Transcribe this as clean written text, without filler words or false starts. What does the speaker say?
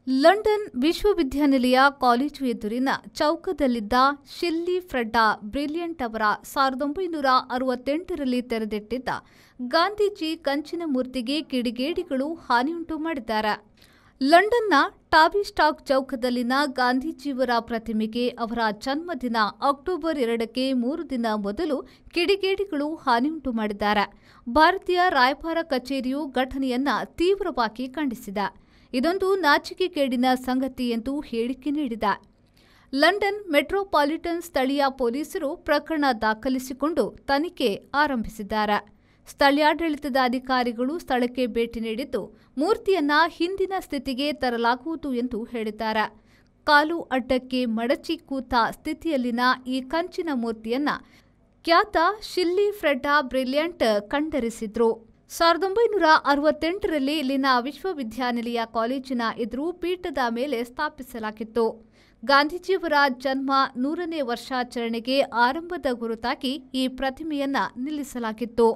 London ವಿಶ್ವವಿದ್ಯಾನಿಲಯ college ಎದುರಿನ ಚೌಕದಲ್ಲಿದ್ದ ಶಿಲ್ಲಿ ಫ್ರೆಡ್ಡಾ brilliant ಅವರ 1968ರಲ್ಲಿ ತೆರೆದಿಟ್ಟಿದ್ದ ಗಾಂಧೀಜಿ ಕಂಚಿನ ಮೂರ್ತಿಗೆ ಕಿಡಿಗೇಡಿಗಳು ಹಾನಿಯುಂಟು ಮಾಡಿದ್ದಾರೆ. ಲಂಡನ್ನ ಟಾವಿಸ್ಟಾಕ್ ಚೌಕದಲ್ಲಿನ ಗಾಂಧೀಜಿಯವರ ಪ್ರತಿಮೆಗೆ ಅವರ ಜನ್ಮದಿನ ಅಕ್ಟೋಬರ್ 2ಕ್ಕೆ 3 ದಿನ ಮೊದಲು ಕಿಡಿಗೇಡಿಗಳು ಹಾನಿಯುಂಟು ಮಾಡಿದ್ದಾರೆ. ಭಾರತೀಯ ರಾಯಭಾರ ಕಚೇರಿಯು ಘಟನೆಯನ್ನ ತೀವ್ರವಾಗಿ ಖಂಡಿಸಿದೆ. ಇದೊಂದು ನಾಚಿಕೆಗೇಡಿನ ಸಂಗತಿ ಎಂದು ಹೇಳಿಕೆ ನೀಡಿದೆ. ಲಂಡನ್ ಮೆಟ್ರೋಪಾಲಿಟನ್ ಸ್ಥಳೀಯ ಪೊಲೀಸರು ಪ್ರಕರಣ ದಾಖಲಿಸಿಕೊಂಡು ತನಿಖೆ ಆರಂಭಿಸಿದ್ದಾರೆ. ಸ್ಥಳೀಯಾಡಳಿತದ ಅಧಿಕಾರಿಗಳು ಸ್ಥಳಕ್ಕೆ ಭೇಟಿ ನೀಡಿದ್ದು ಮೂರ್ತಿಯನ್ನ ಹಿಂದಿನ ಸ್ಥಿತಿಗೆ ತರಲಾಗುವುದು ಎಂದು ಹೇಳಿದ್ದಾರೆ. ಕಾಲು ಅಡ್ಡಕ್ಕೆ ಮಡಚಿ ಕೂತ ಸ್ಥಿತಿಯಲ್ಲಿನ ಈ ಕಂಚಿನ ಮೂರ್ತಿಯನ್ನ ಖ್ಯಾತ ಶಿಲ್ಲಿ ಫ್ರೆಡ್ಡಾ ಬ್ರಿಲಿಯಂಟ್ ಕಂಡರಿಸಿದ್ರು. 1968ರಲ್ಲಿ ಇಲ್ಲಿನ ವಿಶ್ವವಿದ್ಯಾನಿಲಯ ಕಾಲೇಜಿನ ಎದುರು ಪೀಠದ ಮೇಲೆ ಸ್ಥಾಪಿಸಲಾಗಿತ್ತು. ಗಾಂಧೀಜಿಯವರ ಜನ್ಮ 100ನೇ ವರ್ಷಾಚರಣೆಗೆ ಆರಂಭದ ಗುರುತಾಗಿ ಈ ಪ್ರತಿಮೆಯನ್ನ ನಿಲ್ಲಿಸಲಾಗಿತ್ತು.